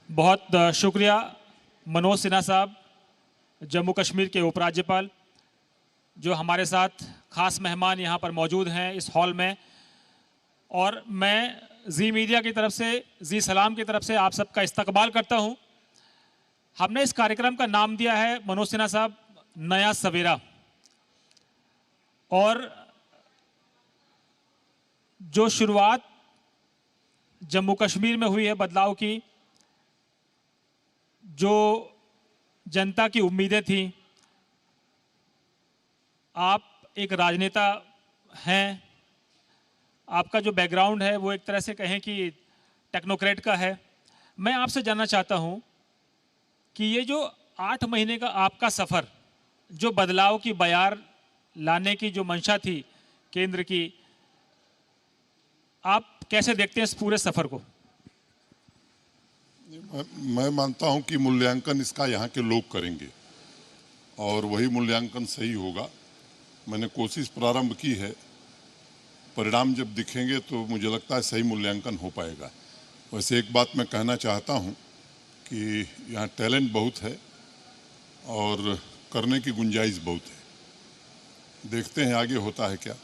बहुत शुक्रिया मनोज सिन्हा साहब, जम्मू कश्मीर के उपराज्यपाल, जो हमारे साथ खास मेहमान यहाँ पर मौजूद हैं इस हॉल में। और मैं जी मीडिया की तरफ से, जी सलाम की तरफ से आप सबका इस्तकबाल करता हूँ। हमने इस कार्यक्रम का नाम दिया है मनोज सिन्हा साहब, नया सवेरा। और जो शुरुआत जम्मू कश्मीर में हुई है बदलाव की, जो जनता की उम्मीदें थी, आप एक राजनेता हैं, आपका जो बैकग्राउंड है वो एक तरह से कहें कि टेक्नोक्रेट का है। मैं आपसे जानना चाहता हूं कि ये जो 8 महीने का आपका सफ़र, जो बदलाव की बयार लाने की जो मंशा थी केंद्र की, आप कैसे देखते हैं इस पूरे सफ़र को? मैं मानता हूं कि मूल्यांकन इसका यहाँ के लोग करेंगे और वही मूल्यांकन सही होगा। मैंने कोशिश प्रारंभ की है, परिणाम जब दिखेंगे तो मुझे लगता है सही मूल्यांकन हो पाएगा। वैसे एक बात मैं कहना चाहता हूं कि यहाँ टैलेंट बहुत है और करने की गुंजाइश बहुत है। देखते हैं आगे होता है क्या।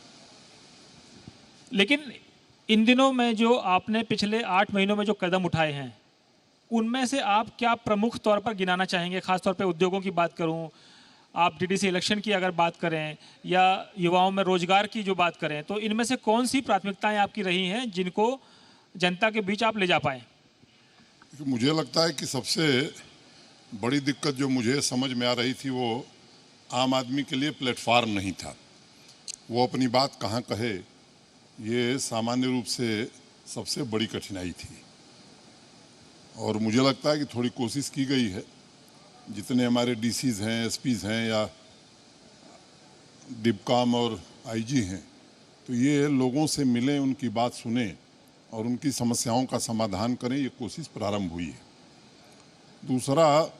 लेकिन इन दिनों में जो आपने पिछले 8 महीनों में जो कदम उठाए हैं, उनमें से आप क्या प्रमुख तौर पर गिनाना चाहेंगे? खासतौर पे उद्योगों की बात करूं, आप डीडीसी इलेक्शन की अगर बात करें, या युवाओं में रोजगार की जो बात करें, तो इनमें से कौन सी प्राथमिकताएं आपकी रही हैं जिनको जनता के बीच आप ले जा पाए? मुझे लगता है कि सबसे बड़ी दिक्कत जो मुझे समझ में आ रही थी वो आम आदमी के लिए प्लेटफार्म नहीं था। वो अपनी बात कहाँ कहे, ये सामान्य रूप से सबसे बड़ी कठिनाई थी। और मुझे लगता है कि थोड़ी कोशिश की गई है। जितने हमारे डीसीज हैं, एसपीज हैं या डिबकॉम और आईजी हैं, तो ये लोगों से मिलें, उनकी बात सुने और उनकी समस्याओं का समाधान करें, ये कोशिश प्रारंभ हुई है। दूसरा,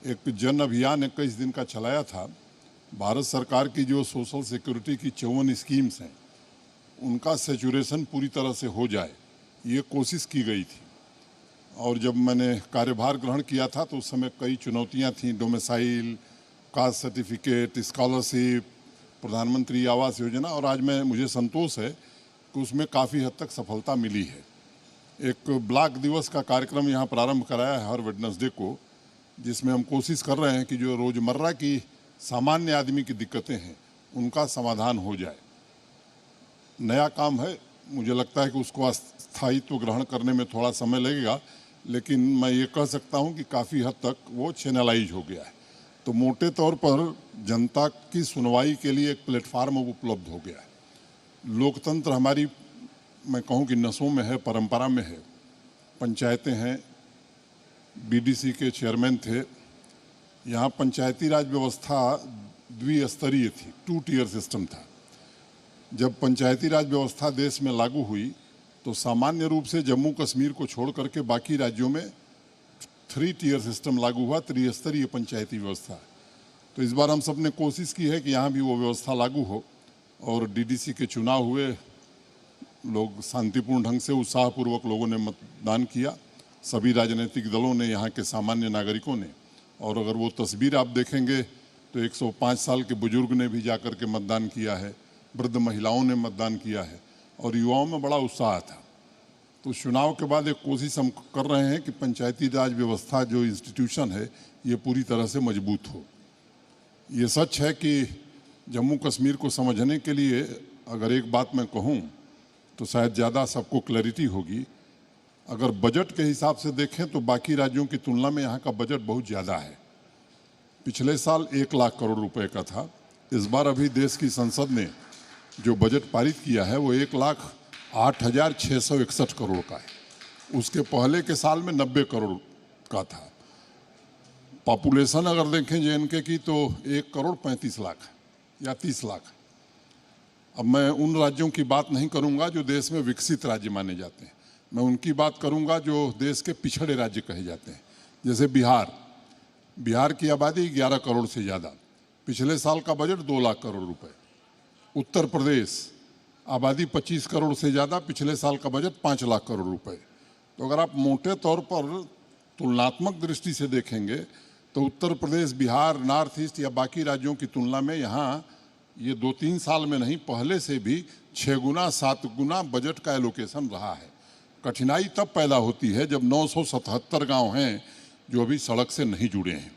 एक जन अभियान 21 दिन का चलाया था। भारत सरकार की जो सोशल सिक्योरिटी की 54 स्कीम्स हैं, उनका सेचुरेशन पूरी तरह से हो जाए, ये कोशिश की गई थी। और जब मैंने कार्यभार ग्रहण किया था तो उस समय कई चुनौतियां थीं, डोमिसाइल, कास्ट सर्टिफिकेट, स्कॉलरशिप, प्रधानमंत्री आवास योजना, और आज मुझे संतोष है कि उसमें काफ़ी हद तक सफलता मिली है। एक ब्लॉक दिवस का कार्यक्रम यहाँ प्रारंभ कराया है हर वेडनेसडे को, जिसमें हम कोशिश कर रहे हैं कि जो रोज़मर्रा की सामान्य आदमी की दिक्कतें हैं उनका समाधान हो जाए। नया काम है, मुझे लगता है कि उसको स्थायित्व ग्रहण करने में थोड़ा समय लगेगा, लेकिन मैं ये कह सकता हूँ कि काफ़ी हद तक वो चैनलाइज हो गया है। तो मोटे तौर पर जनता की सुनवाई के लिए एक प्लेटफार्म उपलब्ध हो गया है। लोकतंत्र हमारी, मैं कहूँ कि नसों में है, परंपरा में है। पंचायतें हैं, बीडीसी के चेयरमैन थे। यहाँ पंचायती राज व्यवस्था द्विस्तरीय थी, 2 टियर सिस्टम था। जब पंचायती राज व्यवस्था देश में लागू हुई तो सामान्य रूप से जम्मू कश्मीर को छोड़ करके बाकी राज्यों में 3 टियर सिस्टम लागू हुआ, त्रिस्तरीय पंचायती व्यवस्था। तो इस बार हम सब ने कोशिश की है कि यहाँ भी वो व्यवस्था लागू हो और डीडीसी के चुनाव हुए, लोग शांतिपूर्ण ढंग से, उत्साहपूर्वक लोगों ने मतदान किया, सभी राजनीतिक दलों ने, यहाँ के सामान्य नागरिकों ने। और अगर वो तस्वीर आप देखेंगे तो 105 साल के बुजुर्ग ने भी जाकर के मतदान किया है, वृद्ध महिलाओं ने मतदान किया है और युवाओं में बड़ा उत्साह था। तो चुनाव के बाद एक कोशिश हम कर रहे हैं कि पंचायती राज व्यवस्था जो इंस्टीट्यूशन है ये पूरी तरह से मजबूत हो। ये सच है कि जम्मू कश्मीर को समझने के लिए अगर एक बात मैं कहूँ तो शायद ज़्यादा सबको क्लैरिटी होगी। अगर बजट के हिसाब से देखें तो बाकी राज्यों की तुलना में यहाँ का बजट बहुत ज़्यादा है। पिछले साल 1 लाख करोड़ रुपए का था। इस बार अभी देश की संसद ने जो बजट पारित किया है वो 1,08,661 करोड़ का है। उसके पहले के साल में 90 करोड़ का था। पॉपुलेशन अगर देखें जेएनके की तो 1,35,00,000 या 30 लाख। अब मैं उन राज्यों की बात नहीं करूंगा जो देश में विकसित राज्य माने जाते हैं, मैं उनकी बात करूंगा जो देश के पिछड़े राज्य कहे जाते हैं। जैसे बिहार की आबादी 11 करोड़ से ज़्यादा, पिछले साल का बजट 2 लाख करोड़ रुपए। उत्तर प्रदेश आबादी 25 करोड़ से ज़्यादा, पिछले साल का बजट 5 लाख करोड़ रुपए। तो अगर आप मोटे तौर पर तुलनात्मक दृष्टि से देखेंगे तो उत्तर प्रदेश, बिहार, नॉर्थ ईस्ट या बाकी राज्यों की तुलना में यहाँ ये 2-3 साल में नहीं, पहले से भी 6 गुना 7 गुना बजट का एलोकेशन रहा है। कठिनाई तब पैदा होती है जब 977 गांव हैं जो अभी सड़क से नहीं जुड़े हैं।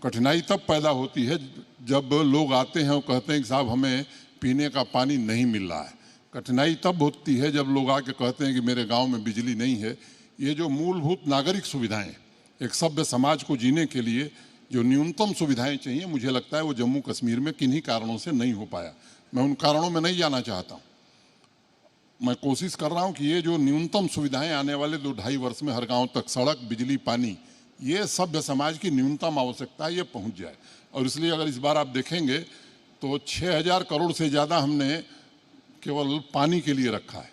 कठिनाई तब पैदा होती है जब लोग आते हैं और कहते हैं कि साहब हमें पीने का पानी नहीं मिल रहा है। कठिनाई तब होती है जब लोग आके कहते हैं कि मेरे गांव में बिजली नहीं है। ये जो मूलभूत नागरिक सुविधाएं, एक सभ्य समाज को जीने के लिए जो न्यूनतम सुविधाएं चाहिए, मुझे लगता है वो जम्मू कश्मीर में किन्हीं कारणों से नहीं हो पाया। मैं उन कारणों में नहीं जाना चाहता हूँ। मैं कोशिश कर रहा हूँ कि ये जो न्यूनतम सुविधाएं आने वाले 2-2.5 वर्ष में हर गांव तक सड़क, बिजली, पानी, ये सभ्य समाज की न्यूनतम आवश्यकता है, ये पहुँच जाए। और इसलिए अगर इस बार आप देखेंगे तो 6,000 करोड़ से ज़्यादा हमने केवल पानी के लिए रखा है।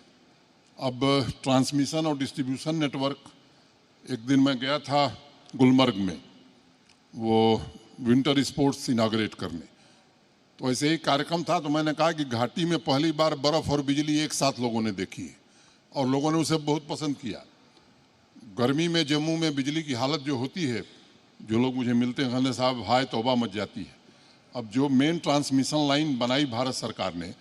अब ट्रांसमिशन और डिस्ट्रीब्यूशन नेटवर्क, एक दिन मैं गया था गुलमर्ग में वो विंटर स्पोर्ट्स इनाग्रेट करने, तो ऐसे ही कार्यक्रम था। तो मैंने कहा कि घाटी में पहली बार बर्फ़ और बिजली एक साथ लोगों ने देखी है और लोगों ने उसे बहुत पसंद किया। गर्मी में जम्मू में बिजली की हालत जो होती है, जो लोग मुझे मिलते हैं कहते साहब हाय तौबा मच जाती है। अब जो मेन ट्रांसमिशन लाइन बनाई भारत सरकार ने,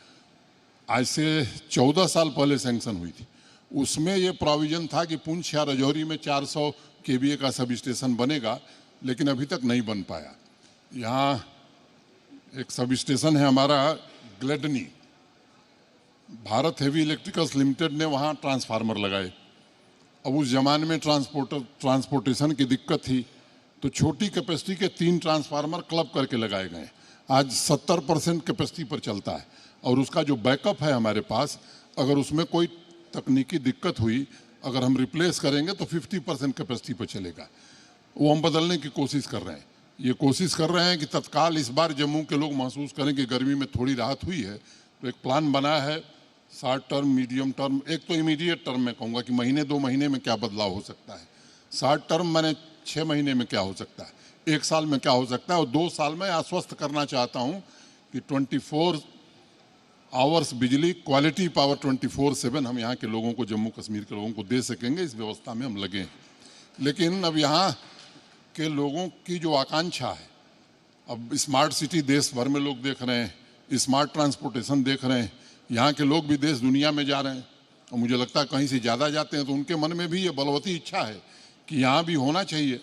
आज से 14 साल पहले सैंक्शन हुई थी, उसमें ये प्रोविज़न था कि पुंछ या राजौरी में 400 केवीए का सब स्टेशन बनेगा, लेकिन अभी तक नहीं बन पाया। यहाँ एक सब स्टेशन है हमारा ग्लेडनी, भारत हेवी इलेक्ट्रिकल्स लिमिटेड ने वहाँ ट्रांसफार्मर लगाए। अब उस ज़माने में ट्रांसपोर्टेशन की दिक्कत थी, तो छोटी कैपेसिटी के 3 ट्रांसफार्मर क्लब करके लगाए गए। आज 70% कैपेसिटी पर चलता है और उसका जो बैकअप है हमारे पास, अगर उसमें कोई तकनीकी दिक्कत हुई, अगर हम रिप्लेस करेंगे तो 50% कैपेसिटी पर चलेगा। वो हम बदलने की कोशिश कर रहे हैं। ये कोशिश कर रहे हैं कि तत्काल इस बार जम्मू के लोग महसूस करें कि गर्मी में थोड़ी राहत हुई है। तो एक प्लान बना है, शॉर्ट टर्म, मीडियम टर्म, एक तो इमीडिएट टर्म में कहूँगा कि महीने 2 महीने में क्या बदलाव हो सकता है। शॉर्ट टर्म मैंने 6 महीने में क्या हो सकता है, 1 साल में क्या हो सकता है, और 2 साल में आश्वस्त करना चाहता हूँ कि 24 आवर्स बिजली, क्वालिटी पावर 24/7 हम यहाँ के लोगों को, जम्मू कश्मीर के लोगों को दे सकेंगे। इस व्यवस्था में हम लगे हैं। लेकिन अब यहाँ के लोगों की जो आकांक्षा है, अब स्मार्ट सिटी देश भर में लोग देख रहे हैं, स्मार्ट ट्रांसपोर्टेशन देख रहे हैं, यहाँ के लोग भी देश दुनिया में जा रहे हैं और मुझे लगता है कहीं से ज़्यादा जाते हैं, तो उनके मन में भी ये बलवती इच्छा है कि यहाँ भी होना चाहिए।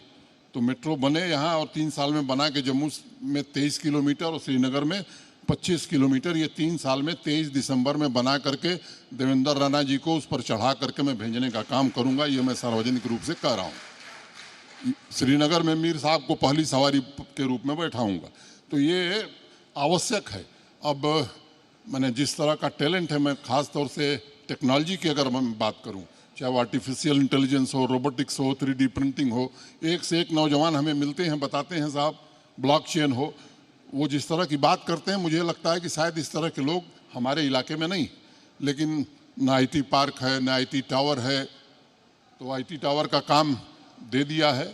तो मेट्रो बने यहाँ और 3 साल में बना के जम्मू में 23 किलोमीटर और श्रीनगर में 25 किलोमीटर, ये 3 साल में 23 दिसंबर में बना करके देवेंद्र राणा जी को उस पर चढ़ा करके मैं भेजने का काम करूँगा। ये मैं सार्वजनिक रूप से कह रहा हूँ। श्रीनगर में मीर साहब को पहली सवारी के रूप में बैठाऊँगा। तो ये आवश्यक है। अब मैंने जिस तरह का टैलेंट है, मैं ख़ास तौर से टेक्नोलॉजी की अगर मैं बात करूं, चाहे वो आर्टिफिशियल इंटेलिजेंस हो, रोबोटिक्स हो, 3D प्रिंटिंग हो, एक से एक नौजवान हमें मिलते हैं, बताते हैं साहब, ब्लॉकचेन हो, वो जिस तरह की बात करते हैं, मुझे लगता है कि शायद इस तरह के लोग हमारे इलाके में नहीं। लेकिन न IT पार्क है, न IT टावर है। तो IT टावर का काम दे दिया है,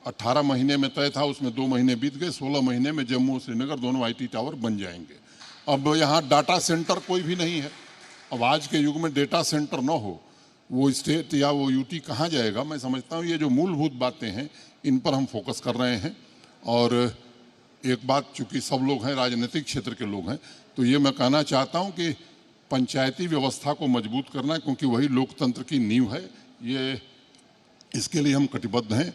18 महीने में तय था, उसमें 2 महीने बीत गए। 16 महीने में जम्मू और श्रीनगर दोनों IT टावर बन जाएंगे। अब यहाँ डाटा सेंटर कोई भी नहीं है। अब आज के युग में डेटा सेंटर ना हो, वो स्टेट या वो UT कहाँ जाएगा। मैं समझता हूँ ये जो मूलभूत बातें हैं, इन पर हम फोकस कर रहे हैं। और एक बात, चूँकि सब लोग हैं, राजनीतिक क्षेत्र के लोग हैं, तो ये मैं कहना चाहता हूँ कि पंचायती व्यवस्था को मजबूत करना है, क्योंकि वही लोकतंत्र की नींव है। ये इसके लिए हम कटिबद्ध हैं।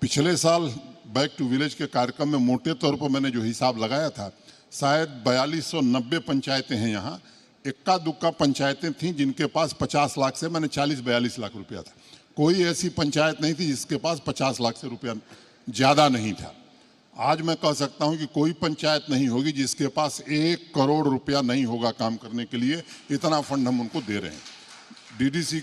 पिछले साल बैक टू विलेज के कार्यक्रम में मोटे तौर पर मैंने जो हिसाब लगाया था, शायद 4290 पंचायतें हैं यहाँ। इक्का दुक्का पंचायतें थीं जिनके पास 50 लाख से, मैंने 40-42 लाख रुपया था। कोई ऐसी पंचायत नहीं थी जिसके पास 50 लाख से रुपया ज़्यादा नहीं था। आज मैं कह सकता हूँ कि कोई पंचायत नहीं होगी जिसके पास 1 करोड़ रुपया नहीं होगा काम करने के लिए। इतना फंड हम उनको दे रहे हैं। DDC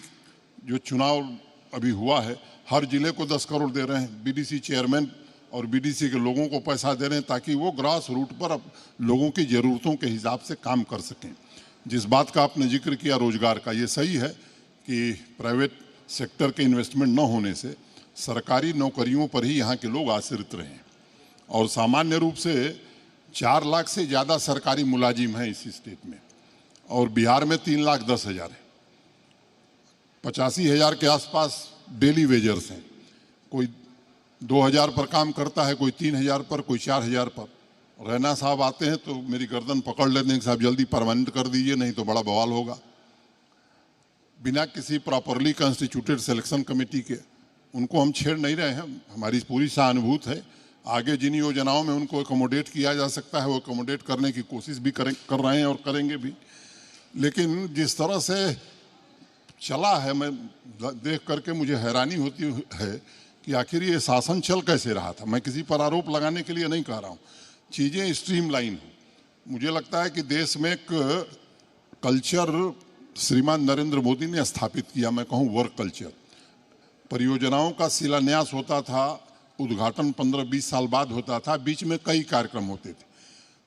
जो चुनाव अभी हुआ है, हर जिले को 10 करोड़ दे रहे हैं। BDC चेयरमैन और BDC के लोगों को पैसा दे रहे हैं ताकि वो ग्रास रूट पर अब लोगों की ज़रूरतों के हिसाब से काम कर सकें। जिस बात का आपने जिक्र किया रोजगार का, ये सही है कि प्राइवेट सेक्टर के इन्वेस्टमेंट न होने से सरकारी नौकरियों पर ही यहाँ के लोग आश्रित रहे हैं। और सामान्य रूप से 4 लाख से ज़्यादा सरकारी मुलाजिम हैं इस स्टेट में, और बिहार में 3,10,000 है। 85,000 के आसपास डेली वेजर्स हैं। कोई 2000 पर काम करता है, कोई 3000 पर, कोई 4000 पर। रैना साहब आते हैं तो मेरी गर्दन पकड़ लेते हैं कि साहब जल्दी परमानेंट कर दीजिए, नहीं तो बड़ा बवाल होगा। बिना किसी प्रॉपरली कंस्टिट्यूटेड सिलेक्शन कमेटी के उनको हम छेड़ नहीं रहे हैं। हमारी पूरी सहानुभूति है। आगे जिन योजनाओं में उनको एकोमोडेट किया जा सकता है वो एकोमोडेट करने की कोशिश भी कर रहे हैं और करेंगे भी। लेकिन जिस तरह से चला है, मैं देख करके मुझे हैरानी होती है कि आखिर ये शासन चल कैसे रहा था। मैं किसी पर आरोप लगाने के लिए नहीं कह रहा हूँ, चीज़ें स्ट्रीमलाइन हो। मुझे लगता है कि देश में एक कल्चर श्रीमान नरेंद्र मोदी ने स्थापित किया, मैं कहूँ वर्क कल्चर। परियोजनाओं का शिलान्यास होता था, उद्घाटन 15-20 साल बाद होता था, बीच में कई कार्यक्रम होते थे।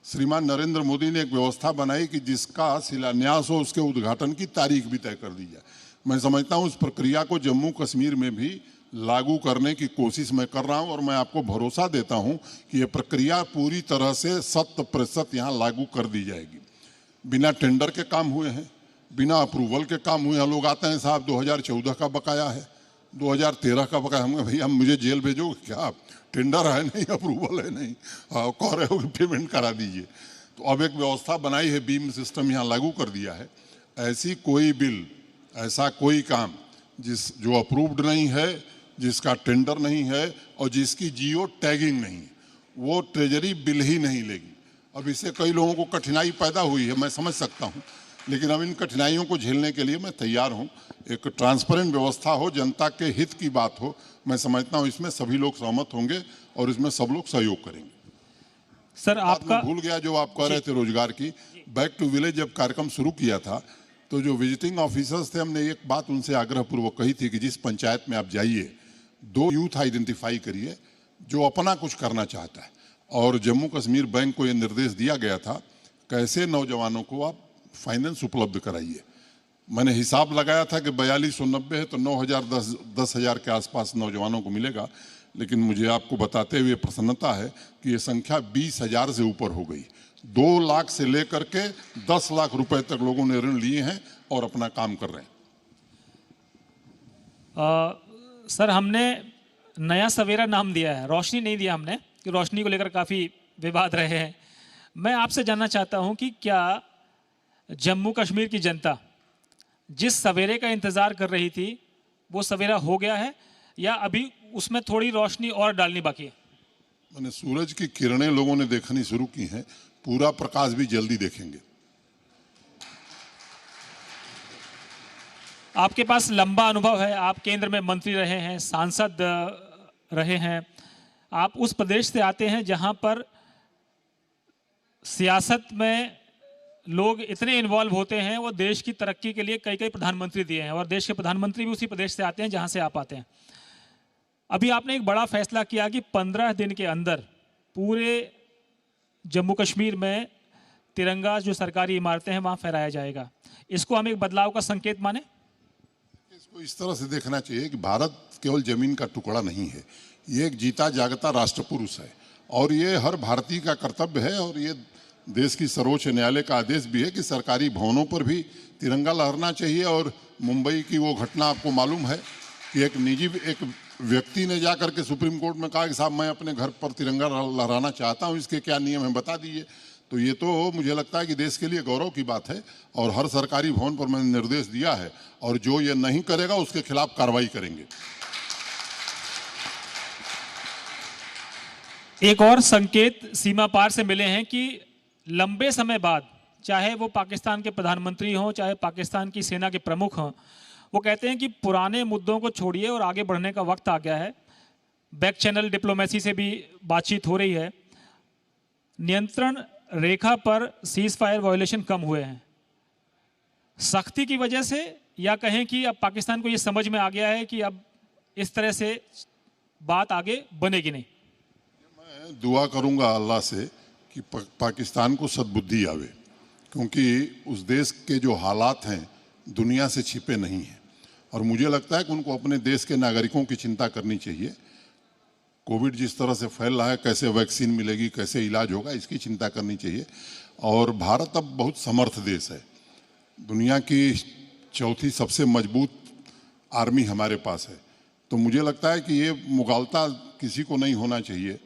श्रीमान नरेंद्र मोदी ने एक व्यवस्था बनाई कि जिसका शिलान्यास हो उसके उद्घाटन की तारीख भी तय कर दी जाए। मैं समझता हूँ उस प्रक्रिया को जम्मू कश्मीर में भी लागू करने की कोशिश मैं कर रहा हूँ और मैं आपको भरोसा देता हूँ कि ये प्रक्रिया पूरी तरह से 100% यहाँ लागू कर दी जाएगी। बिना टेंडर के काम हुए हैं, बिना अप्रूवल के काम हुए हैं। लोग आते हैं साहब 2014 का बकाया है, 2013 का बकाया। हम भैया मुझे जेल भेजोगे क्या? आप टेंडर है नहीं, अप्रूवल है नहीं, कह रहे हो कि पेमेंट करा दीजिए। तो अब एक व्यवस्था बनाई है, बीम सिस्टम यहाँ लागू कर दिया है। ऐसी कोई बिल, ऐसा कोई काम जो अप्रूव्ड नहीं है, जिसका टेंडर नहीं है और जिसकी जियो टैगिंग नहीं है, वो ट्रेजरी बिल ही नहीं लेगी। अब इससे कई लोगों को कठिनाई पैदा हुई है, मैं समझ सकता हूँ, लेकिन अब इन कठिनाइयों को झेलने के लिए मैं तैयार हूँ। एक ट्रांसपेरेंट व्यवस्था हो, जनता के हित की बात हो, मैं समझता हूँ इसमें सभी लोग सहमत होंगे और इसमें सब लोग सहयोग करेंगे। सर आपका भूल गया जो आप कह रहे थे रोजगार की, बैक टू विलेज जब कार्यक्रम शुरू किया था तो जो विजिटिंग ऑफिसर्स थे, हमने एक बात उनसे आग्रहपूर्वक कही थी कि जिस पंचायत में आप जाइए 2 यूथ आइडेंटिफाई करिए जो अपना कुछ करना चाहता है। और जम्मू कश्मीर बैंक को ये निर्देश दिया गया था कैसे नौजवानों को आप फाइनेंस उपलब्ध कराइए। मैंने हिसाब लगाया था कि 4290 है तो 9000 10,000 के आसपास नौजवानों को मिलेगा, लेकिन मुझे आपको बताते हुए प्रसन्नता है कि ये संख्या 20,000 से ऊपर हो गई। 2 लाख से लेकर के 10 लाख रुपए तक लोगों ने ऋण लिए हैं और अपना काम कर रहे हैं। सर हमने नया सवेरा नाम दिया है, रोशनी नहीं दिया हमने, कि रोशनी को लेकर काफ़ी विवाद रहे हैं। मैं आपसे जानना चाहता हूं कि क्या जम्मू कश्मीर की जनता जिस सवेरे का इंतज़ार कर रही थी वो सवेरा हो गया है या अभी उसमें थोड़ी रोशनी और डालनी बाकी है? मैंने सूरज की किरणें लोगों ने देखनी शुरू की हैं, पूरा प्रकाश भी जल्दी देखेंगे। आपके पास लंबा अनुभव है, आप केंद्र में मंत्री रहे हैं, सांसद रहे हैं, आप उस प्रदेश से आते हैं जहां पर सियासत में लोग इतने इन्वॉल्व होते हैं, वो देश की तरक्की के लिए कई कई प्रधानमंत्री दिए हैं और देश के प्रधानमंत्री भी उसी प्रदेश से आते हैं जहां से आप आते हैं। अभी आपने एक बड़ा फैसला किया कि 15 दिन के अंदर पूरे जम्मू कश्मीर में तिरंगा जो सरकारी इमारतें हैं वहां फहराया जाएगा। इसको हम एक बदलाव का संकेत माने? इसको इस तरह से देखना चाहिए कि भारत केवल जमीन का टुकड़ा नहीं है, ये एक जीता जागता राष्ट्र पुरुष है और ये हर भारतीय का कर्तव्य है और ये देश की सर्वोच्च न्यायालय का आदेश भी है कि सरकारी भवनों पर भी तिरंगा लहरना चाहिए। और मुंबई की वो घटना आपको मालूम है कि एक व्यक्ति ने जाकर के सुप्रीम कोर्ट में कहा कि साहब मैं अपने घर पर तिरंगा लहराना चाहता हूँ, इसके क्या नियम हैं बता दीजिए। तो ये तो मुझे लगता है कि देश के लिए गौरव की बात है और हर सरकारी भवन पर मैंने निर्देश दिया है और जो ये नहीं करेगा उसके खिलाफ कार्रवाई करेंगे। एक और संकेत सीमा पार से मिले हैं कि लंबे समय बाद, चाहे वो पाकिस्तान के प्रधानमंत्री हों, चाहे पाकिस्तान की सेना के प्रमुख हों, वो कहते हैं कि पुराने मुद्दों को छोड़िए और आगे बढ़ने का वक्त आ गया है। बैक चैनल डिप्लोमेसी से भी बातचीत हो रही है, नियंत्रण रेखा पर सीज फायर वायोलेशन कम हुए हैं। सख्ती की वजह से या कहें कि अब पाकिस्तान को ये समझ में आ गया है कि अब इस तरह से बात आगे बनेगी नहीं। मैं दुआ करूंगा अल्लाह से कि पाकिस्तान को सद्बुद्धि आवे, क्योंकि उस देश के जो हालात हैं दुनिया से छिपे नहीं हैं और मुझे लगता है कि उनको अपने देश के नागरिकों की चिंता करनी चाहिए। कोविड जिस तरह से फैल रहा है, कैसे वैक्सीन मिलेगी, कैसे इलाज होगा, इसकी चिंता करनी चाहिए। और भारत अब बहुत समर्थ देश है, दुनिया की चौथी सबसे मजबूत आर्मी हमारे पास है। तो मुझे लगता है कि ये मुगालता किसी को नहीं होना चाहिए।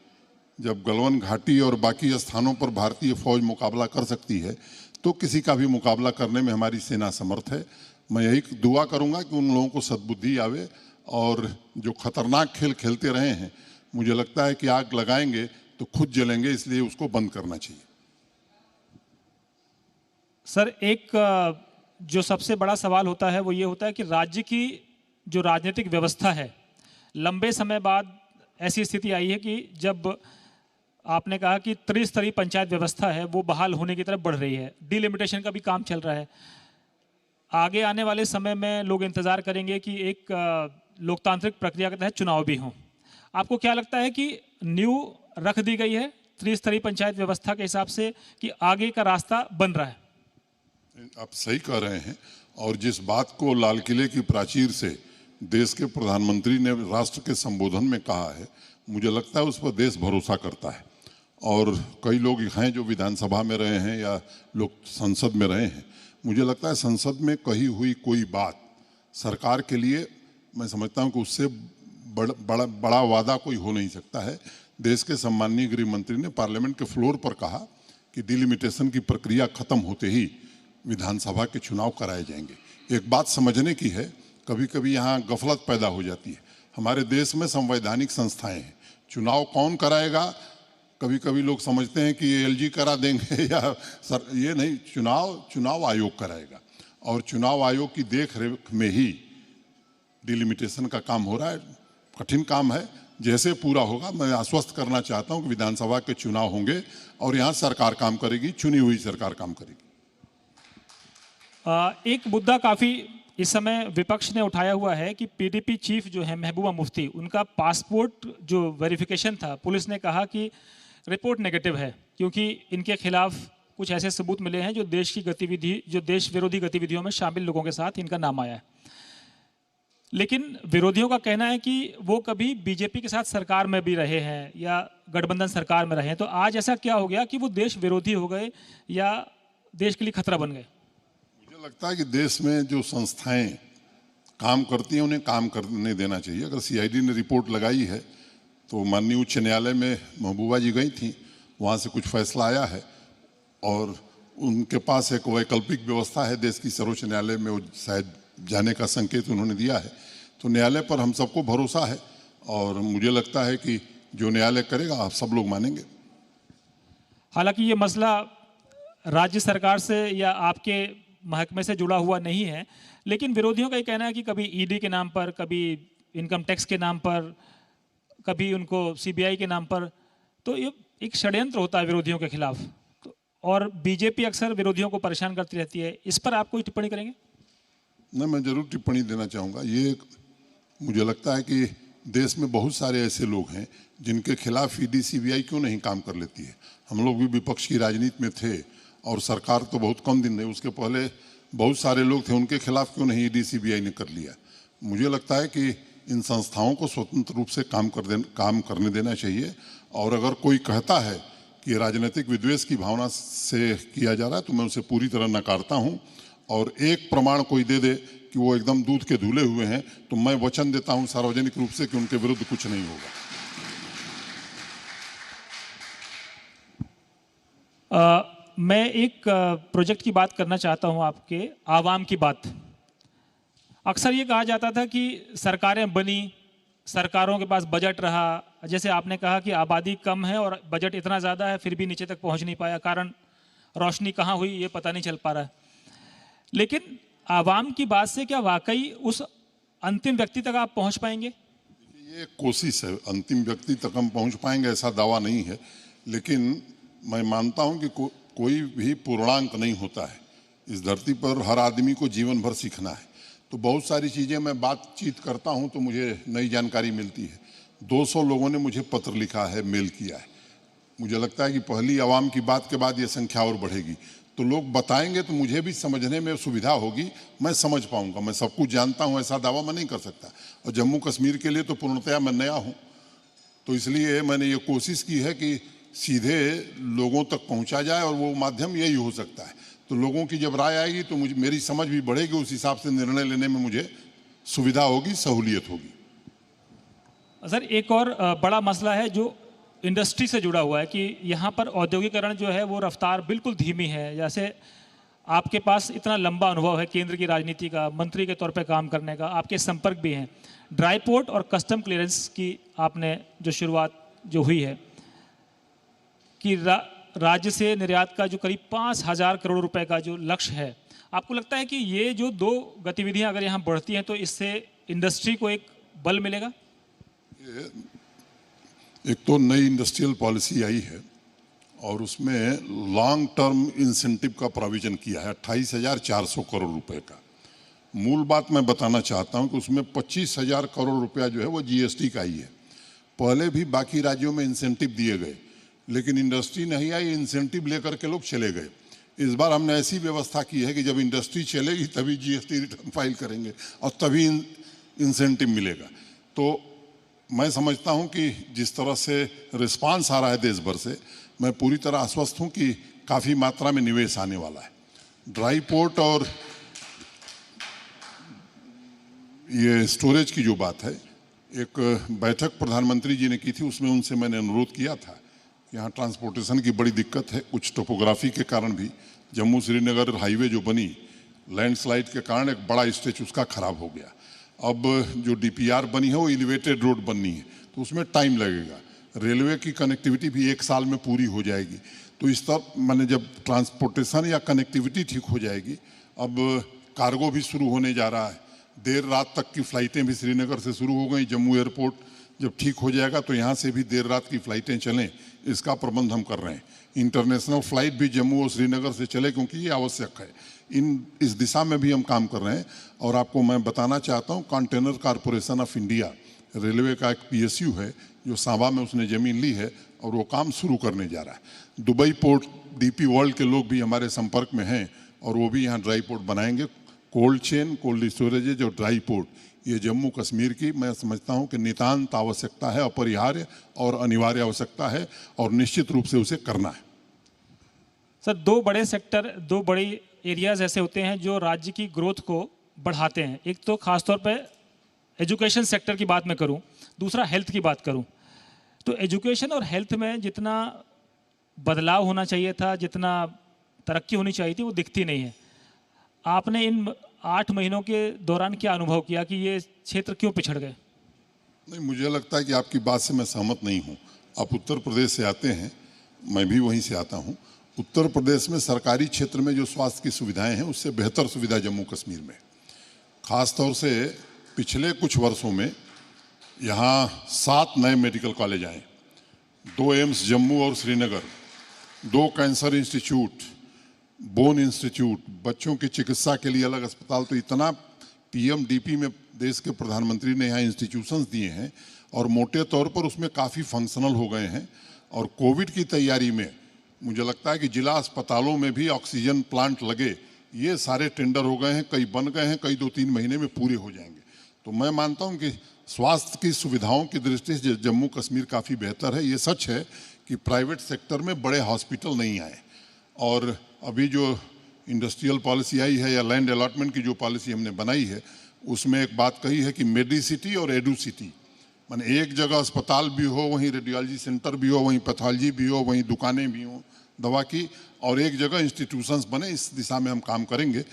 जब गलवान घाटी और बाकी स्थानों पर भारतीय फौज मुकाबला कर सकती है तो किसी का भी मुकाबला करने में हमारी सेना समर्थ है। मैं यही दुआ करूंगा कि उन लोगों को सद्बुद्धि आवे और जो खतरनाक खेल खेलते रहे हैं, मुझे लगता है कि आग लगाएंगे तो खुद जलेंगे, इसलिए उसको बंद करना चाहिए। सर, एक जो सबसे बड़ा सवाल होता है वो ये होता है कि राज्य की जो राजनीतिक व्यवस्था है, लंबे समय बाद ऐसी स्थिति आई है कि जब आपने कहा कि त्रिस्तरीय पंचायत व्यवस्था है वो बहाल होने की तरफ बढ़ रही है, डिलिमिटेशन का भी काम चल रहा है। आगे आने वाले समय में लोग इंतजार करेंगे कि एक लोकतांत्रिक प्रक्रिया के तहत चुनाव भी हों। आपको क्या लगता है कि नींव रख दी गई है त्रिस्तरीय पंचायत व्यवस्था के हिसाब से कि आगे का रास्ता बन रहा है? आप सही कह रहे हैं, और जिस बात को लाल किले की प्राचीर से देश के प्रधानमंत्री ने राष्ट्र के संबोधन में कहा है, मुझे लगता है उस पर देश भरोसा करता है। और कई लोग हैं जो विधानसभा में रहे हैं या लोग संसद में रहे हैं, मुझे लगता है संसद में कही हुई कोई बात सरकार के लिए, मैं समझता हूं कि उससे बड़ा वादा कोई हो नहीं सकता है। देश के सम्माननीय गृह मंत्री ने पार्लियामेंट के फ्लोर पर कहा कि डिलिमिटेशन की प्रक्रिया खत्म होते ही विधानसभा के चुनाव कराए जाएंगे। एक बात समझने की है, कभी कभी यहाँ गफलत पैदा हो जाती है। हमारे देश में संवैधानिक संस्थाएं हैं, चुनाव कौन कराएगा? कभी कभी लोग समझते हैं कि एलजी करा देंगे या सर, ये नहीं, चुनाव आयोग कराएगा, और चुनाव आयोग की देख रेख में ही डिलिमिटेशन का काम हो रहा है। कठिन काम है, जैसे पूरा होगा मैं आश्वस्त करना चाहता हूं कि विधानसभा के चुनाव होंगे और यहाँ सरकार काम करेगी, चुनी हुई सरकार काम करेगी। एक मुद्दा काफ़ी इस समय विपक्ष ने उठाया हुआ है कि पीडीपी चीफ जो है महबूबा मुफ्ती, उनका पासपोर्ट जो वेरिफिकेशन था, पुलिस ने कहा कि रिपोर्ट नेगेटिव है क्योंकि इनके खिलाफ कुछ ऐसे सबूत मिले हैं जो देश की गतिविधि, जो देश विरोधी गतिविधियों में शामिल लोगों के साथ इनका नाम आया है। लेकिन विरोधियों का कहना है कि वो कभी बीजेपी के साथ सरकार में भी रहे हैं या गठबंधन सरकार में रहे हैं, तो आज ऐसा क्या हो गया कि वो देश विरोधी हो गए या देश के लिए खतरा बन गए? मुझे लगता है कि देश में जो संस्थाएं काम करती हैं उन्हें काम करने देना चाहिए। अगर सीआईडी ने रिपोर्ट लगाई है तो माननीय उच्च न्यायालय में महबूबा जी गई थी, वहाँ से कुछ फैसला आया है और उनके पास एक वैकल्पिक व्यवस्था है देश की सर्वोच्च न्यायालय में, वो शायद जाने का संकेत उन्होंने दिया है। तो न्यायालय पर हम सबको भरोसा है और मुझे लगता है कि जो न्यायालय करेगा आप सब लोग मानेंगे। हालांकि ये मसला राज्य सरकार से या आपके महकमे से जुड़ा हुआ नहीं है, लेकिन विरोधियों का ये कहना है कि कभी ईडी के नाम पर, कभी इनकम टैक्स के नाम पर, कभी उनको सीबीआई के नाम पर, तो ये एक षड्यंत्र होता है विरोधियों के खिलाफ। तो और बीजेपी अक्सर विरोधियों को परेशान करती रहती है, इस पर आप कोई टिप्पणी करेंगे? नहीं, मैं जरूर टिप्पणी देना चाहूँगा। ये मुझे लगता है कि देश में बहुत सारे ऐसे लोग हैं जिनके खिलाफ ईडी सीबीआई क्यों नहीं काम कर लेती है। हम लोग भी विपक्ष की राजनीति में थे और सरकार तो बहुत कम दिन रही, उसके पहले बहुत सारे लोग थे, उनके खिलाफ क्यों नहीं ईडी सीबीआई ने कर लिया। मुझे लगता है कि इन संस्थाओं को स्वतंत्र रूप से काम करने देना चाहिए, और अगर कोई कहता है कि राजनीतिक विद्वेष की भावना से किया जा रहा है तो मैं उसे पूरी तरह नकारता हूं। और एक प्रमाण कोई दे दे कि वो एकदम दूध के धुले हुए हैं तो मैं वचन देता हूं सार्वजनिक रूप से कि उनके विरुद्ध कुछ नहीं होगा। मैं एक प्रोजेक्ट की बात करना चाहता हूं आपके, आवाम की बात। अक्सर ये कहा जाता था कि सरकारें बनी, सरकारों के पास बजट रहा, जैसे आपने कहा कि आबादी कम है और बजट इतना ज़्यादा है फिर भी नीचे तक पहुंच नहीं पाया, कारण रोशनी कहाँ हुई ये पता नहीं चल पा रहा है। लेकिन आवाम की बात से क्या वाकई उस अंतिम व्यक्ति तक आप पहुंच पाएंगे? ये कोशिश है, अंतिम व्यक्ति तक हम पहुंच पाएंगे ऐसा दावा नहीं है, लेकिन मैं मानता हूं कि कोई भी पूर्णांक नहीं होता है। इस धरती पर हर आदमी को जीवन भर सीखना है, तो बहुत सारी चीज़ें मैं बातचीत करता हूं तो मुझे नई जानकारी मिलती है। 200 लोगों ने मुझे पत्र लिखा है, मेल किया है। मुझे लगता है कि पहली आवाम की बात के बाद ये संख्या और बढ़ेगी, तो लोग बताएंगे तो मुझे भी समझने में सुविधा होगी, मैं समझ पाऊंगा। मैं सब कुछ जानता हूं ऐसा दावा मैं नहीं कर सकता, और जम्मू कश्मीर के लिए तो पूर्णतया मैं नया हूं, तो इसलिए मैंने ये कोशिश की है कि सीधे लोगों तक पहुंचा जाए, और वो माध्यम यही हो सकता है। तो लोगों की जब राय आएगी तो मेरी समझ भी बढ़ेगी, उस हिसाब से निर्णय लेने में मुझे सुविधा होगी, सहूलियत होगी। सर एक और बड़ा मसला है जो इंडस्ट्री से जुड़ा हुआ है कि यहाँ पर औद्योगिकरण जो है वो रफ्तार बिल्कुल धीमी है। जैसे आपके पास इतना लंबा अनुभव है केंद्र की राजनीति का, मंत्री के तौर पे काम करने का, आपके संपर्क भी हैं। ड्राई पोर्ट और कस्टम क्लियरेंस की आपने जो शुरुआत जो हुई है कि राज्य से निर्यात का जो करीब 5,000 करोड़ रुपए का जो लक्ष्य है, आपको लगता है कि ये जो दो गतिविधियां अगर यहाँ बढ़ती हैं तो इससे इंडस्ट्री को एक बल मिलेगा? एक तो नई इंडस्ट्रियल पॉलिसी आई है और उसमें लॉन्ग टर्म इंसेंटिव का प्रोविजन किया है 28,400 करोड़ रुपए का। मूल बात मैं बताना चाहता हूं कि उसमें 25,000 करोड़ रुपया जो है वो जीएसटी का ही है। पहले भी बाकी राज्यों में इंसेंटिव दिए गए, लेकिन इंडस्ट्री नहीं आई, इंसेंटिव लेकर के लोग चले गए। इस बार हमने ऐसी व्यवस्था की है कि जब इंडस्ट्री चलेगी तभी जीएसटी रिटर्न फाइल करेंगे और तभी इंसेंटिव मिलेगा। तो मैं समझता हूं कि जिस तरह से रिस्पांस आ रहा है देश भर से, मैं पूरी तरह आश्वस्त हूं कि काफ़ी मात्रा में निवेश आने वाला है। ड्राई पोर्ट और ये स्टोरेज की जो बात है, एक बैठक प्रधानमंत्री जी ने की थी, उसमें उनसे मैंने अनुरोध किया था कि यहाँ ट्रांसपोर्टेशन की बड़ी दिक्कत है। कुछ टोपोग्राफी के कारण भी जम्मू श्रीनगर हाईवे जो बनी, लैंडस्लाइड के कारण एक बड़ा स्ट्रेच उसका खराब हो गया। अब जो डीपीआर बनी है वो एलिवेटेड रोड बननी है, तो उसमें टाइम लगेगा। रेलवे की कनेक्टिविटी भी 1 साल में पूरी हो जाएगी। तो इस तरह मैंने जब ट्रांसपोर्टेशन या कनेक्टिविटी ठीक हो जाएगी, अब कार्गो भी शुरू होने जा रहा है। देर रात तक की फ़्लाइटें भी श्रीनगर से शुरू हो गई। जम्मू एयरपोर्ट जब ठीक हो जाएगा तो यहाँ से भी देर रात की फ़्लाइटें चलें, इसका प्रबंध हम कर रहे हैं। इंटरनेशनल फ़्लाइट भी जम्मू और श्रीनगर से चले, क्योंकि ये आवश्यक है। इस दिशा में भी हम काम कर रहे हैं। और आपको मैं बताना चाहता हूँ, container corporation of India railway का एक पीएसयू है जो सांबा में उसने ज़मीन ली है और वो काम शुरू करने जा रहा है। दुबई पोर्ट डीपी वर्ल्ड के लोग भी हमारे संपर्क में हैं और वो भी यहाँ ड्राई पोर्ट बनाएंगे। कोल्ड चेन, कोल्ड स्टोरेज और ड्राई पोर्ट, ये जम्मू कश्मीर की मैं समझता हूँ कि नितांत आवश्यकता है, अपरिहार्य और अनिवार्य आवश्यकता है और निश्चित रूप से उसे करना है। सर दो बड़े सेक्टर, दो बड़ी एरियाज ऐसे होते हैं जो राज्य की ग्रोथ को बढ़ाते हैं। एक तो खासतौर पे एजुकेशन सेक्टर की बात मैं करूं, दूसरा हेल्थ की बात करूं। तो एजुकेशन और हेल्थ में जितना बदलाव होना चाहिए था, जितना तरक्की होनी चाहिए थी, वो दिखती नहीं है। आपने इन 8 महीनों के दौरान क्या अनुभव किया कि ये क्षेत्र क्यों पिछड़ गए? नहीं, मुझे लगता है कि आपकी बात से मैं सहमत नहीं हूँ। आप उत्तर प्रदेश से आते हैं, मैं भी वहीं से आता हूँ। उत्तर प्रदेश में सरकारी क्षेत्र में जो स्वास्थ्य की सुविधाएं हैं, उससे बेहतर सुविधा जम्मू कश्मीर में। ख़ास तौर से पिछले कुछ वर्षों में यहाँ 7 नए मेडिकल कॉलेज आए, 2 एम्स जम्मू और Srinagar, 2 cancer institute, bone institute, बच्चों की चिकित्सा के लिए अलग अस्पताल। तो इतना पीएमडीपी में देश के प्रधानमंत्री ने यहाँ इंस्टीट्यूशंस दिए हैं और मोटे तौर पर उसमें काफ़ी फंक्शनल हो गए हैं। और कोविड की तैयारी में मुझे लगता है कि जिला अस्पतालों में भी ऑक्सीजन प्लांट लगे, ये सारे टेंडर हो गए हैं, कई बन गए हैं, कई 2-3 महीने में पूरे हो जाएंगे। तो मैं मानता हूं कि स्वास्थ्य की सुविधाओं की दृष्टि से जम्मू कश्मीर काफ़ी बेहतर है। ये सच है कि प्राइवेट सेक्टर में बड़े हॉस्पिटल नहीं आए। और अभी जो इंडस्ट्रियल पॉलिसी आई है या लैंड अलॉटमेंट की जो पॉलिसी हमने बनाई है, उसमें एक बात कही है कि मेडिसिटी और एडुसिटी, माने एक जगह अस्पताल भी हो, वहीं रेडियोलॉजी सेंटर भी हो, वहीं पैथोलॉजी भी हो, वहीं दुकानें भी हों दवा की, और एक जगह इंस्टीट्यूशंस बने। इस दिशा में हम काम करेंगे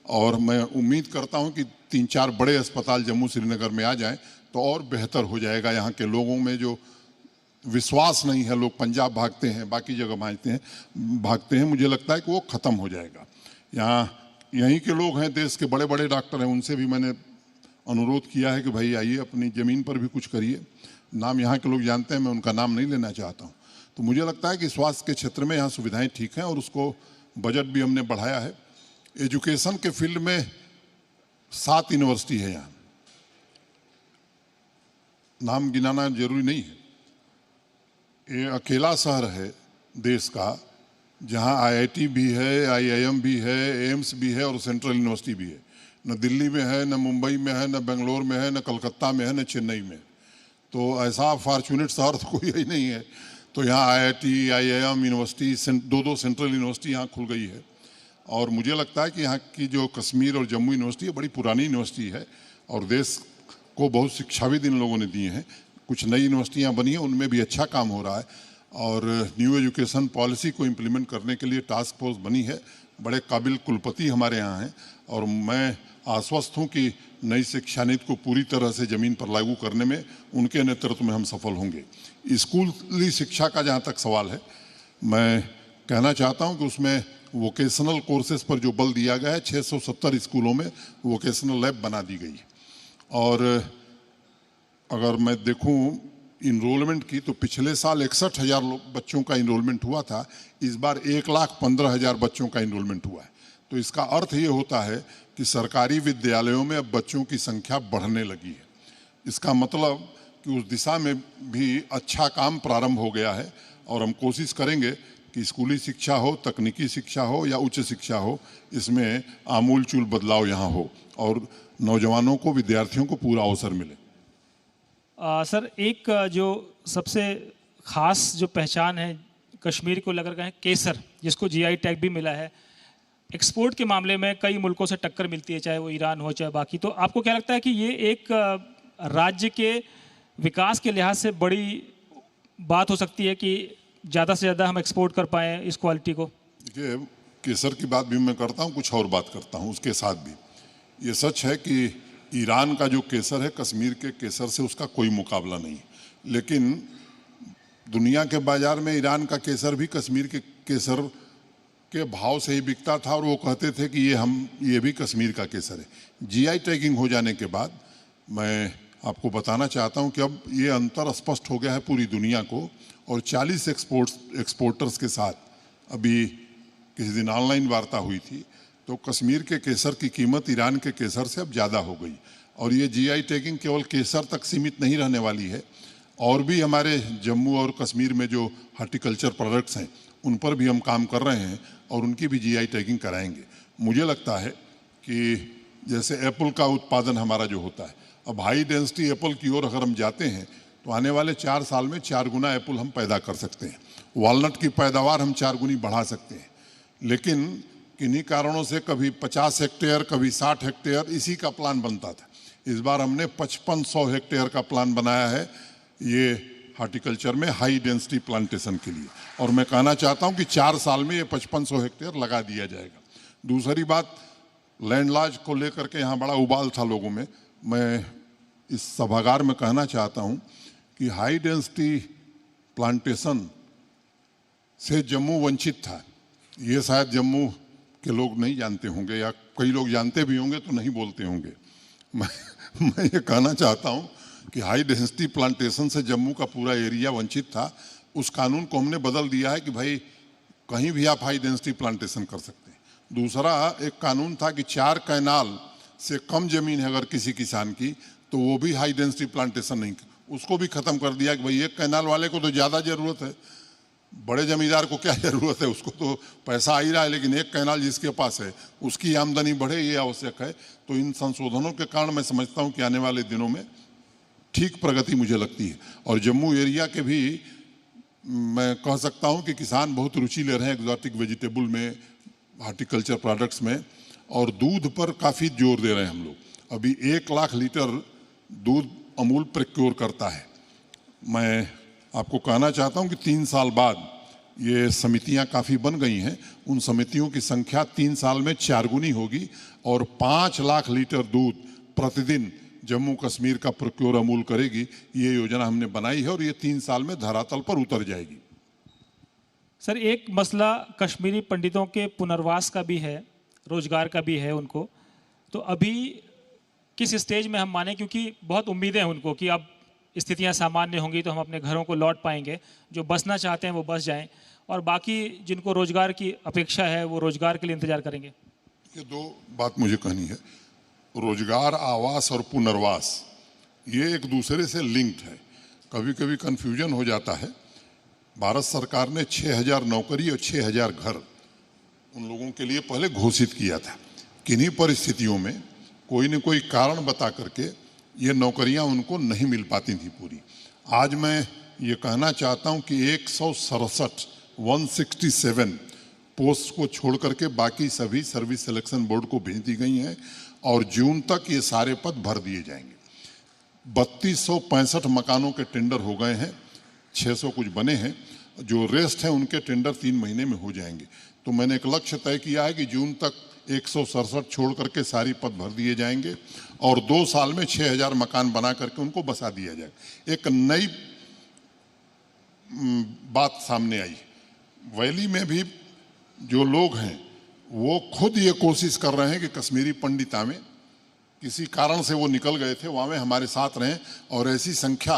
और मैं उम्मीद करता हूं कि 3-4 बड़े अस्पताल जम्मू श्रीनगर में आ जाएं तो और बेहतर हो जाएगा। यहाँ के लोगों में जो विश्वास नहीं है, लोग पंजाब भागते हैं, बाकी जगह भागते हैं, मुझे लगता है कि वो ख़त्म हो जाएगा। यहीं के लोग हैं, देश के बड़े बड़े डॉक्टर हैं, उनसे भी मैंने अनुरोध किया है कि भाई आइए, अपनी ज़मीन पर भी कुछ करिए। नाम यहाँ के लोग जानते हैं, मैं उनका नाम नहीं लेना चाहता हूँ। तो मुझे लगता है कि स्वास्थ्य के क्षेत्र में यहाँ सुविधाएं ठीक हैं और उसको बजट भी हमने बढ़ाया है। एजुकेशन के फील्ड में 7 यूनिवर्सिटी है यहाँ, नाम गिनाना जरूरी नहीं है। ये अकेला शहर है देश का जहाँ आईआईटी भी है, आईआईएम भी है, एम्स भी है और सेंट्रल यूनिवर्सिटी भी है। न दिल्ली में है, न मुंबई में है, न बेंगलोर में है, न कलकत्ता में है, न चेन्नई में। तो ऐसा फॉर्चुनेट शहर तो कोई ही नहीं है। तो यहाँ IIT, IIM university, 2 central university यहाँ खुल गई है। और मुझे लगता है कि यहाँ की जो कश्मीर और जम्मू यूनिवर्सिटी है, बड़ी पुरानी यूनिवर्सिटी है और देश को बहुत शिक्षाविद इन लोगों ने दिए हैं। कुछ नई यूनिवर्सिटियां बनी हैं, उनमें भी अच्छा काम हो रहा है। और न्यू एजुकेशन पॉलिसी को इम्प्लीमेंट करने के लिए टास्क फोर्स बनी है। बड़े काबिल कुलपति हमारे यहाँ हैं और मैं आश्वस्त हूँ कि नई शिक्षा नीति को पूरी तरह से ज़मीन पर लागू करने में उनके नेतृत्व में हम सफल होंगे। स्कूली शिक्षा का जहाँ तक सवाल है, मैं कहना चाहता हूँ कि उसमें वोकेशनल कोर्सेज पर जो बल दिया गया है, 670 स्कूलों में वोकेशनल लैब बना दी गई है। और अगर मैं देखूं इनरोलमेंट की, तो पिछले साल 61,000 बच्चों का इनरोलमेंट हुआ था, इस बार 1,15,000 बच्चों का इनरोलमेंट हुआ है। तो इसका अर्थ ये होता है कि सरकारी विद्यालयों में अब बच्चों की संख्या बढ़ने लगी है। इसका मतलब कि उस दिशा में भी अच्छा काम प्रारंभ हो गया है और हम कोशिश करेंगे कि स्कूली शिक्षा हो, तकनीकी शिक्षा हो या उच्च शिक्षा हो, इसमें आमूलचूल बदलाव यहाँ हो और नौजवानों को, विद्यार्थियों को पूरा अवसर मिले। सर, एक जो सबसे ख़ास जो पहचान है कश्मीर को लेकर के है केसर, जिसको जीआई टैग भी मिला है। एक्सपोर्ट के मामले में कई मुल्कों से टक्कर मिलती है, चाहे वो ईरान हो चाहे बाकी। तो आपको क्या लगता है कि ये एक राज्य के विकास के लिहाज से बड़ी बात हो सकती है कि ज़्यादा से ज़्यादा हम एक्सपोर्ट कर पाएँ इस क्वालिटी को? देखिए, केसर की बात भी मैं करता हूँ, कुछ और बात करता हूँ उसके साथ भी। ये सच है कि ईरान का जो केसर है, कश्मीर के केसर से उसका कोई मुकाबला नहीं। लेकिन दुनिया के बाज़ार में ईरान का केसर भी कश्मीर के केसर के भाव से ही बिकता था और वो कहते थे कि ये भी कश्मीर का केसर है। जीआई टैगिंग हो जाने के बाद मैं आपको बताना चाहता हूं कि अब ये अंतर स्पष्ट हो गया है पूरी दुनिया को। और 40 एक्सपोर्टर्स के साथ अभी किसी दिन ऑनलाइन वार्ता हुई थी, तो कश्मीर के केसर की कीमत ईरान के केसर से अब ज़्यादा हो गई। और ये जीआई टैगिंग केवल केसर तक सीमित नहीं रहने वाली है, और भी हमारे जम्मू और कश्मीर में जो हॉर्टिकल्चर प्रोडक्ट्स हैं उन पर भी हम काम कर रहे हैं और उनकी भी जीआई टैगिंग कराएंगे। मुझे लगता है कि जैसे एप्पल का उत्पादन हमारा जो होता है, अब हाई डेंसिटी एप्पल की ओर अगर हम जाते हैं तो आने वाले 4 साल में 4 गुना एप्पल हम पैदा कर सकते हैं। वॉलनट की पैदावार हम 4 गुनी बढ़ा सकते हैं। लेकिन किन्हीं कारणों से कभी 50 हेक्टेयर, कभी 60 हेक्टेयर, इसी का प्लान बनता था। इस बार हमने 5500 हेक्टेयर का प्लान बनाया है ये हॉर्टिकल्चर में हाई डेंसिटी प्लांटेशन के लिए। और मैं कहना चाहता हूं कि 4 साल में ये 5500 हेक्टेयर लगा दिया जाएगा। दूसरी बात, लैंड लॉज को लेकर के यहाँ बड़ा उबाल था लोगों में। मैं इस सभागार में कहना चाहता हूं कि हाई डेंसिटी प्लांटेशन से जम्मू वंचित था। ये शायद जम्मू के लोग नहीं जानते होंगे, या कई लोग जानते भी होंगे तो नहीं बोलते होंगे। मैं ये कहना चाहता हूँ कि हाई डेंसिटी प्लांटेशन से जम्मू का पूरा एरिया वंचित था। उस कानून को हमने बदल दिया है कि भाई कहीं भी आप हाई डेंसिटी प्लांटेशन कर सकते हैं। दूसरा एक कानून था कि 4 कैनाल से कम जमीन है अगर किसी किसान की, तो वो भी हाई डेंसिटी प्लांटेशन नहीं, उसको भी खत्म कर दिया कि भाई 1 कैनाल वाले को तो ज़्यादा ज़रूरत है, बड़े जमींदार को क्या ज़रूरत है, उसको तो पैसा आ ही रहा है, लेकिन 1 कैनाल जिसके पास है उसकी आमदनी बढ़े, ये आवश्यक है। तो इन संशोधनों के कारण मैं समझता हूँ कि आने वाले दिनों में ठीक प्रगति मुझे लगती है। और जम्मू एरिया के भी मैं कह सकता हूँ कि किसान बहुत रुचि ले रहे हैं एक्जॉटिक वेजिटेबल में, हॉर्टिकल्चर प्रोडक्ट्स में, और दूध पर काफ़ी जोर दे रहे हैं हम लोग। अभी 1 लाख लीटर दूध अमूल प्रोक्योर करता है। मैं आपको कहना चाहता हूं कि 3 साल बाद ये समितियां काफ़ी बन गई हैं। उन समितियों की संख्या 3 साल में 4 गुनी होगी और 5 लाख लीटर दूध प्रतिदिन जम्मू कश्मीर का प्रोक्योर अमूल करेगी। ये योजना हमने बनाई है और ये 3 साल में धरातल पर उतर जाएगी। सर, एक मसला कश्मीरी पंडितों के पुनर्वास का भी है, रोजगार का भी है उनको। तो अभी किस स्टेज में हम माने, क्योंकि बहुत उम्मीदें हैं उनको कि अब स्थितियां सामान्य होंगी तो हम अपने घरों को लौट पाएंगे, जो बसना चाहते हैं वो बस जाएं, और बाकी जिनको रोजगार की अपेक्षा है वो रोजगार के लिए इंतजार करेंगे। ये 2 बात मुझे कहनी है। रोजगार, आवास और पुनर्वास ये एक दूसरे से लिंक्ड है। कभी कभी कन्फ्यूजन हो जाता है। भारत सरकार ने 6000 नौकरी और 6000 घर उन लोगों के लिए पहले घोषित किया था। किन्हीं परिस्थितियों में कोई न कोई कारण बता करके ये नौकरियां उनको नहीं मिल पाती थी पूरी। आज मैं ये कहना चाहता हूं कि 167 पोस्ट को छोड़ करके बाकी सभी सर्विस सिलेक्शन बोर्ड को भेज दी गई हैं और जून तक ये सारे पद भर दिए जाएंगे। 3265 मकानों के टेंडर हो गए हैं, 600 कुछ बने हैं, जो रेस्ट हैं उनके टेंडर 3 महीने में हो जाएंगे। तो मैंने एक लक्ष्य तय किया है कि जून तक 167 छोड़ करके सारी पद भर दिए जाएंगे और 2 साल में 6000 मकान बना करके उनको बसा दिया जाएगा। एक नई बात सामने आई, वैली में भी जो लोग हैं वो खुद ये कोशिश कर रहे हैं कि कश्मीरी पंडिता में किसी कारण से वो निकल गए थे, वहाँ में हमारे साथ रहें, और ऐसी संख्या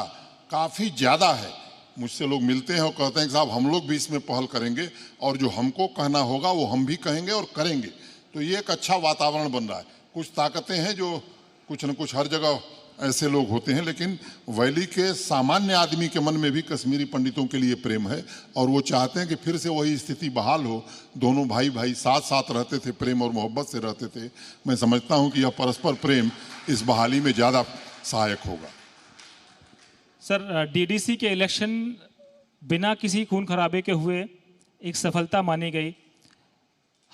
काफ़ी ज़्यादा है। मुझसे लोग मिलते हैं और कहते हैं कि साहब हम लोग भी इसमें पहल करेंगे और जो हमको कहना होगा वो हम भी कहेंगे और करेंगे। तो ये एक अच्छा वातावरण बन रहा है। कुछ ताकतें हैं जो कुछ न कुछ हर जगह ऐसे लोग होते हैं, लेकिन वैली के सामान्य आदमी के मन में भी कश्मीरी पंडितों के लिए प्रेम है और वो चाहते हैं कि फिर से वही स्थिति बहाल हो। दोनों भाई भाई साथ साथ रहते थे, प्रेम और मोहब्बत से रहते थे। मैं समझता हूं कि यह परस्पर प्रेम इस बहाली में ज़्यादा सहायक होगा। सर, डीडीसी के इलेक्शन बिना किसी खून खराबे के हुए एक सफलता मानी गई।